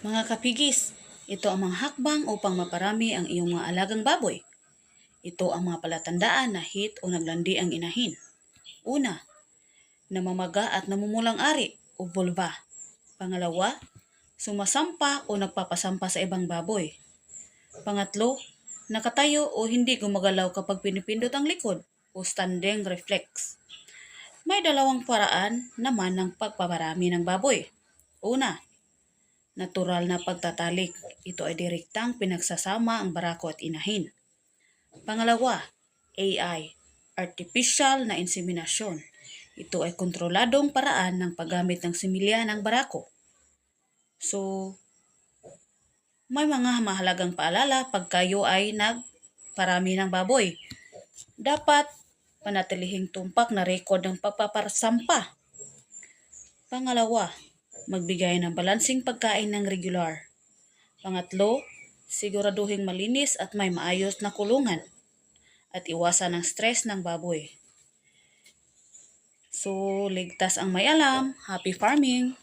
Mga kapigis, ito ang mga hakbang upang maparami ang iyong mga alagang baboy. Ito ang mga palatandaan na hit o naglandi ang inahin. Una, namamaga at namumulang ari o vulva. Pangalawa, sumasampa o nagpapasampa sa ibang baboy. Pangatlo, nakatayo o hindi gumagalaw kapag pinipindot ang likod o standing reflex. May dalawang paraan naman ng pagpaparami ng baboy. Una, natural na pagtatalik. Ito ay direktang pinagsasama ang barako at inahin. Pangalawa, AI, artificial na inseminasyon. Ito ay kontroladong paraan ng paggamit ng similya ng barako. So, may mga mahalagang paalala pag kayo ay nagparami ng baboy. Dapat panatilihing tumpak na rekod ng pagpapasampa. Pangalawa, magbigay ng balansing pagkain ng regular. Pangatlo, siguraduhing malinis at may maayos na kulungan. At iwasan ang stress ng baboy. So, ligtas ang may alam. Happy farming!